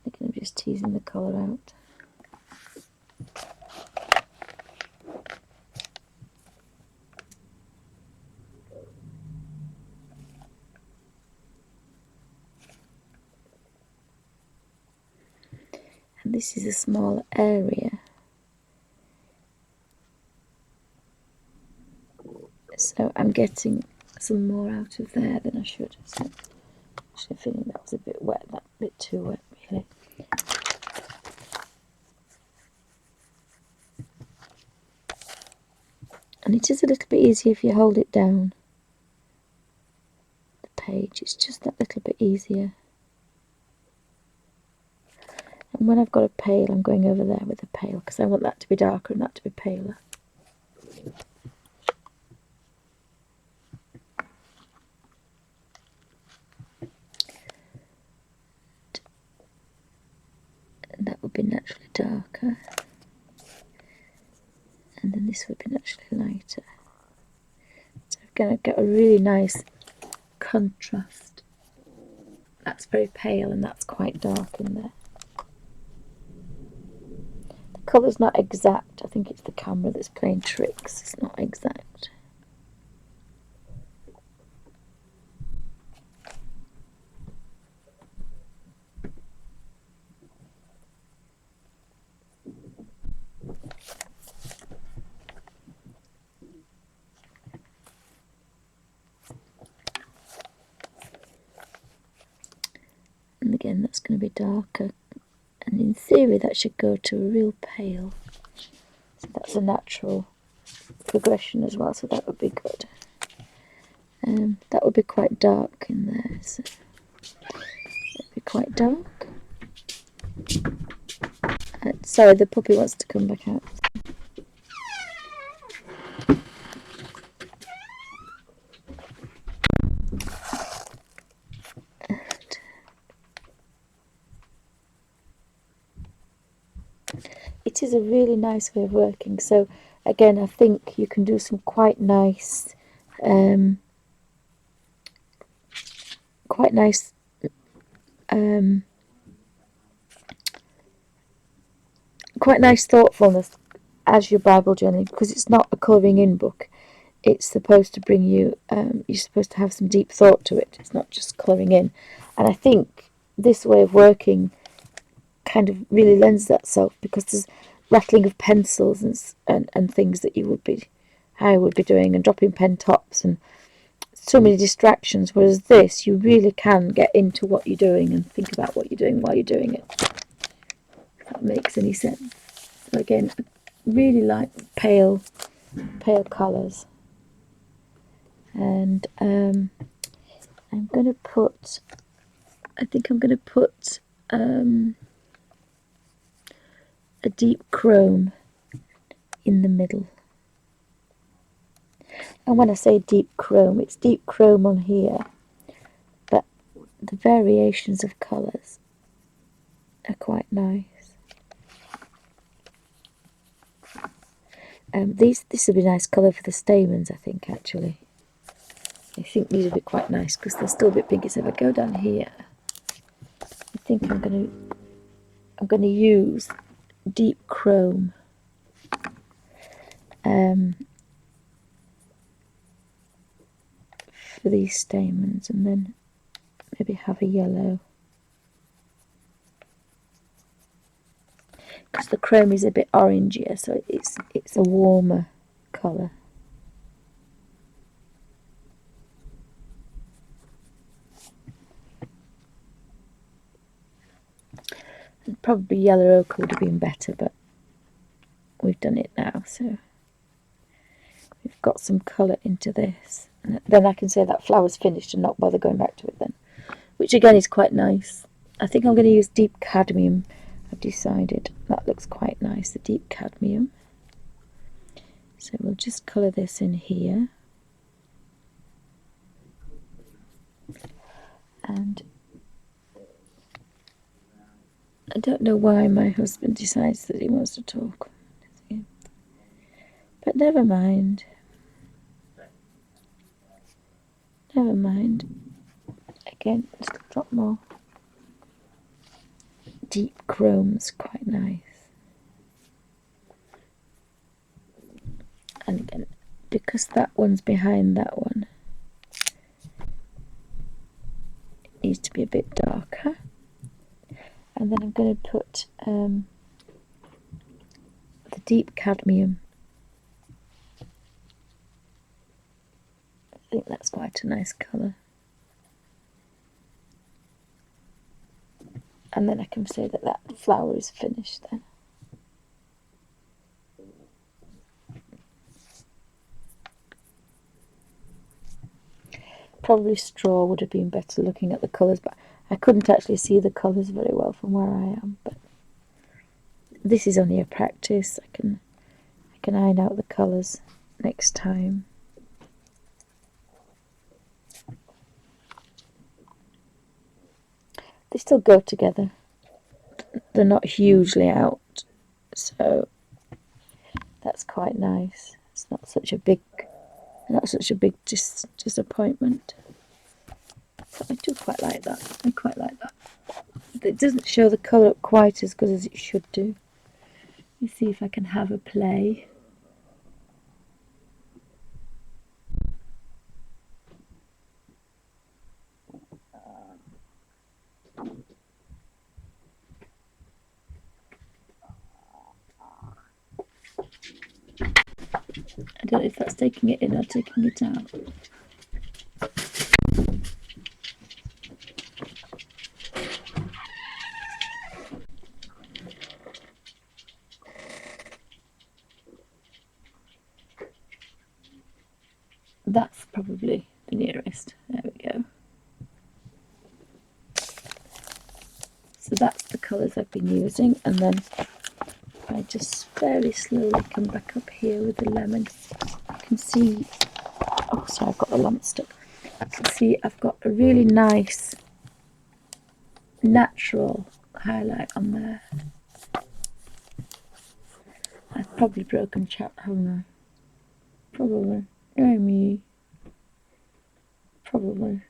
Again, I'm just teasing the colour out. And this is a small area. So I'm getting some more out of there than I should. So actually feeling that was a bit wet, that bit too wet really. And it is a little bit easier if you hold it down. The page, it's just that little bit easier. And when I've got a pale, I'm going over there with a pale because I want that to be darker and that to be paler. And that would be naturally darker. And then this would be naturally lighter. So I'm going to get a really nice contrast. That's very pale and that's quite dark in there. The colour's not exact. I think it's the camera that's playing tricks. It's not exact. And again, that's going to be darker. And in theory, that should go to a real pale. So that's a natural progression as well, so that would be good. That would be quite dark in there, so it'd be quite dark. Sorry, the puppy wants to come back out. It is a really nice way of working. So again, I think you can do some quite nice thoughtfulness as your Bible journaling, because it's not a colouring in book. It's supposed to bring you, you're supposed to have some deep thought to it. It's not just colouring in. And I think this way of working kind of really lends that self, because there's rattling of pencils and things that I would be doing, and dropping pen tops and so many distractions, whereas this, you really can get into what you're doing and think about what you're doing while you're doing it, if that makes any sense. So again, I really like pale colours, and I'm going to put, I think I'm going to put a deep chrome in the middle. And when I say deep chrome, it's deep chrome on here, but the variations of colours are quite nice. This would be a nice colour for the stamens, I think, actually. I think these would be quite nice because they're still a bit bigger. So if I go down here, I think I'm going to use deep chrome for these stamens, and then maybe have a yellow, because the chrome is a bit orangier, so it's a warmer colour. And probably yellow ochre would have been better, but we've done it now, so we've got some colour into this. And then I can say that flower's finished and not bother going back to it then, which again is quite nice. I think I'm going to use deep cadmium. I've decided that looks quite nice, the deep cadmium. So we'll just colour this in here. And I don't know why my husband decides that he wants to talk, but never mind. Never mind. Again, just a drop more. Deep chrome's quite nice. And again, because that one's behind that one, it needs to be a bit darker. And then I'm going to put the deep cadmium. I think that's quite a nice colour. And then I can say that that flower is finished then. Probably straw would have been better looking at the colours, but I couldn't actually see the colours very well from where I am. But this is only a practice. I can iron out the colours next time. They still go together. They're not hugely out, so that's quite nice. It's not such a big disappointment. So I do quite like that. I quite like that. It doesn't show the colour up quite as good as it should do. Let me see if I can have a play. I don't know if that's taking it in or taking it out. That's probably the nearest. There we go. So that's the colours I've been using, and then I just very slowly come back up here with the lemon. I can see, oh sorry, I've got the lamp stuck. I can see I've got a really nice natural highlight on there. I've probably broken chat, haven't I? Probably. Me. Probably.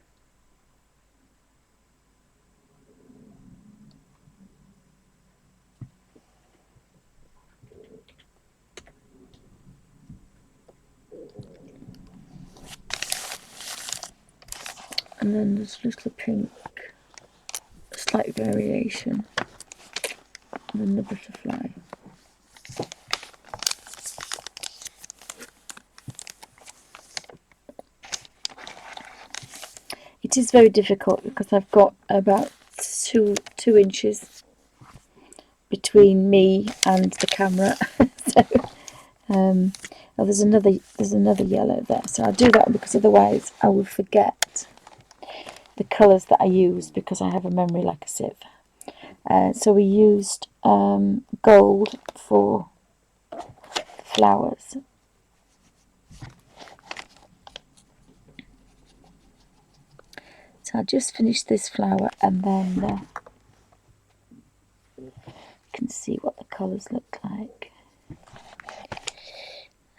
And then there's a little pink. slight variation than the butterfly. It is very difficult because I've got about two inches between me and the camera. So oh, there's another yellow there, so I'll do that one because otherwise I will forget the colours that I use because I have a memory like a sieve. So we used gold for flowers. So I'll just finish this flower and then you can see what the colours look like.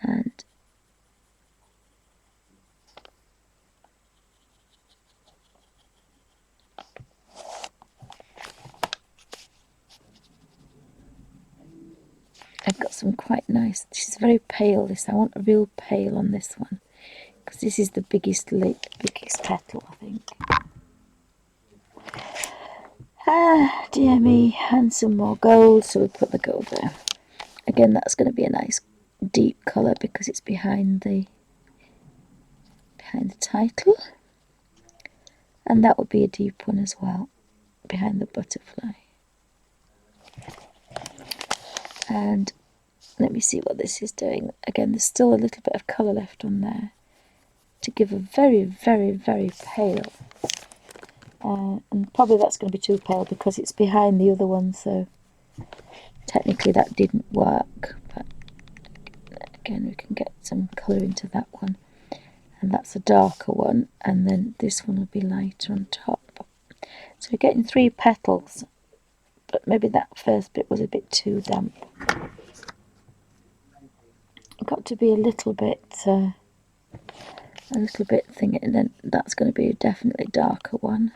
And I've got some quite nice, this is very pale, this, I want a real pale on this one, because this is the biggest petal, I think. Ah, dear me, and some more gold, so we'll put the gold there. Again, that's going to be a nice deep colour because it's behind the title. And that would be a deep one as well, behind the butterfly. And let me see what this is doing. Again, there's still a little bit of colour left on there to give a very, very, very pale. And probably that's going to be too pale because it's behind the other one, so technically that didn't work. But again, we can get some colour into that one. And that's a darker one, and then this one will be lighter on top. So we're getting 3 petals, but maybe that first bit was a bit too damp. It got to be a little bit thingy, and then that's going to be a definitely darker one.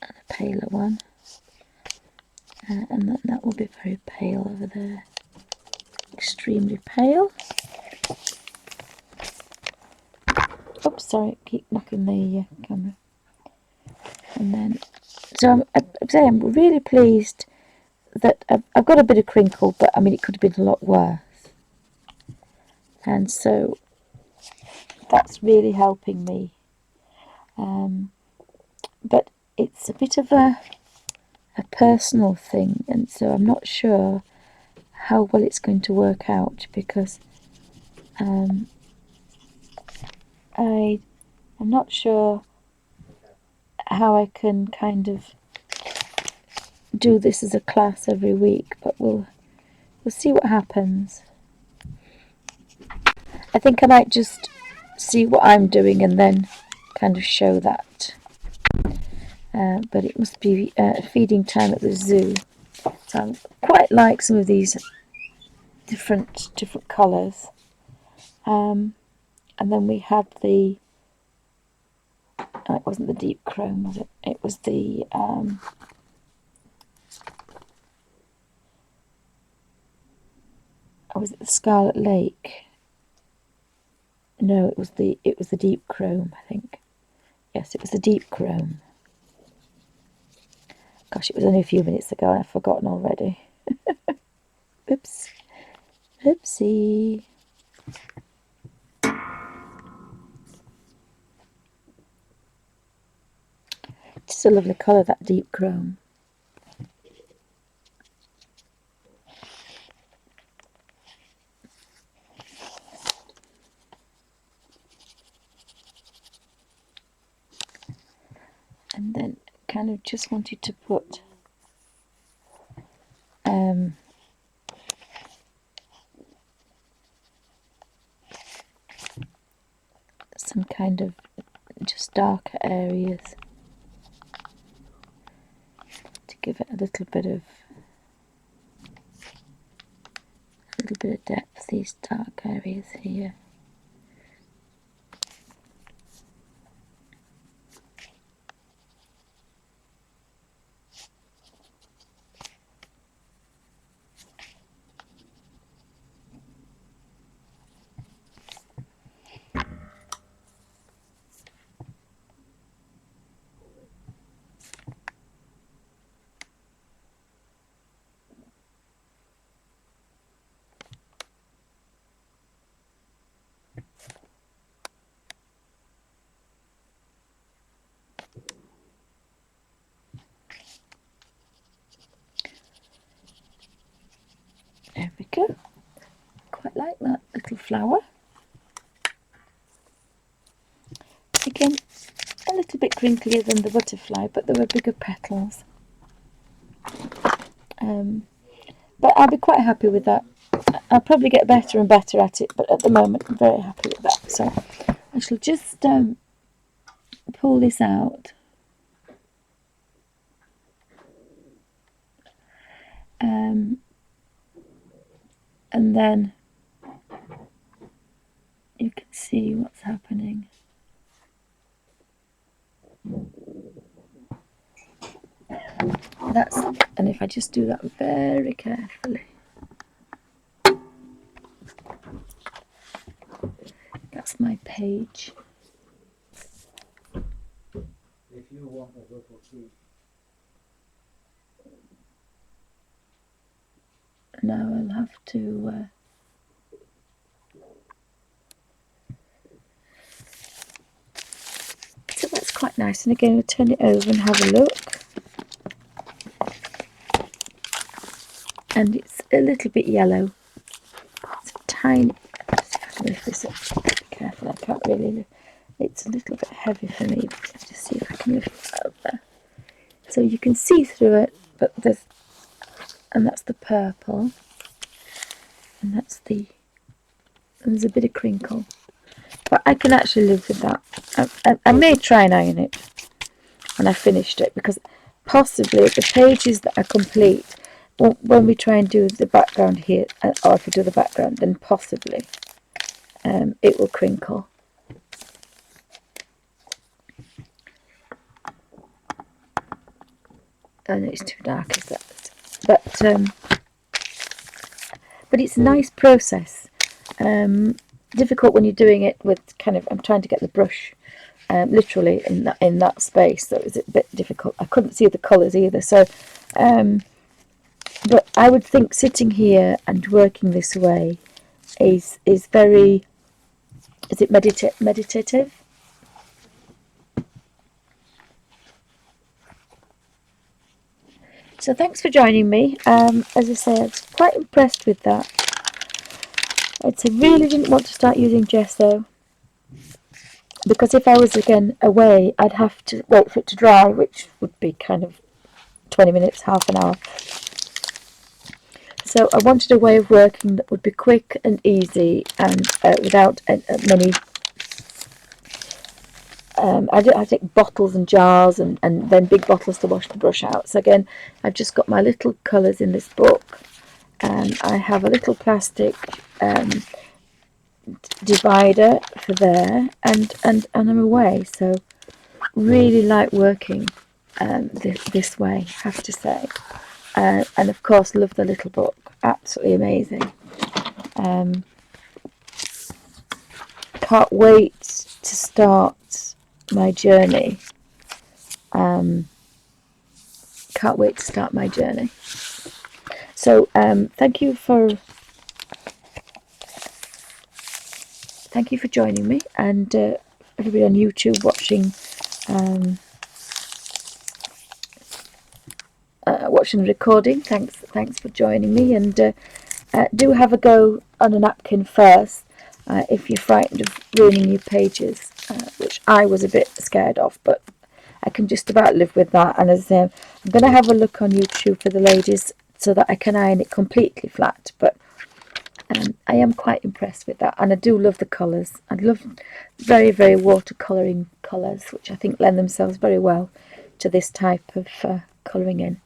And a paler one. And then that will be very pale over there. Extremely pale. Oops, sorry, keep knocking the camera. And then, so I'm really pleased that I've got a bit of crinkle, but I mean it could have been a lot worse. And so that's really helping me. But it's a bit of a personal thing, and so I'm not sure how well it's going to work out because I'm not sure how I can kind of do this as a class every week, but we'll see what happens. I think I might just see what I'm doing and then kind of show that. But it must be feeding time at the zoo. So I quite like some of these different colours. And then we had the, it wasn't the deep chrome, was it? It was the was it the Scarlet Lake? No, it was the deep chrome, I think. Yes, it was the deep chrome. Gosh, it was only a few minutes ago and I've forgotten already. Oops. Oopsie. Just a lovely colour, that deep chrome. And then kind of just wanted to put some kind of just darker areas to give it a little bit of depth, these dark areas here. like that little flower. Again, a little bit crinklier than the butterfly, but there were bigger petals. But I'll be quite happy with that. I'll probably get better and better at it, but at the moment I'm very happy with that. So I shall just pull this out. And then you can see what's happening. And if I just do that very carefully, that's my page. If you want a little tea. Now I'll have to so that's quite nice. And again, we'll turn it over and have a look. And it's a little bit yellow. It's a tiny. Let's see if I can lift this up. Be careful, I can't really lift. It's a little bit heavy for me. Let's just see if I can lift it up there. So you can see through it, but and that's the purple, and there's a bit of crinkle, but I can actually live with that. I may try and iron it when I finished it, because possibly the pages that are complete, when we try and do the background here, or if we do the background, then possibly it will crinkle. And it's too dark, is that? But it's a nice process. Difficult when you're doing it with I'm trying to get the brush literally in that space, so it was a bit difficult. I couldn't see the colours either, so but I would think sitting here and working this way is very, is it meditative? So thanks for joining me. As I say, I was quite impressed with that. I really didn't want to start using gesso, because if I was again away, I'd have to wait for it to dry, which would be kind of 20 minutes, half an hour. So I wanted a way of working that would be quick and easy, and without many. I take bottles and jars and then big bottles to wash the brush out. So again, I've just got my little colours in this book, and I have a little plastic divider for there, and I'm away. So really like working this way, I have to say. And of course, love the little book. Absolutely amazing. Can't wait to start my journey. Can't wait to start my journey. So thank you for joining me, and everybody on YouTube watching watching the recording. Thanks for joining me, and do have a go on a napkin first if you're frightened of ruining your pages, which I was a bit scared of, but I can just about live with that. And as I say, I'm going to have a look on YouTube for the ladies so that I can iron it completely flat, but I am quite impressed with that, and I do love the colours. I love very, very watercolouring colours, which I think lend themselves very well to this type of colouring in.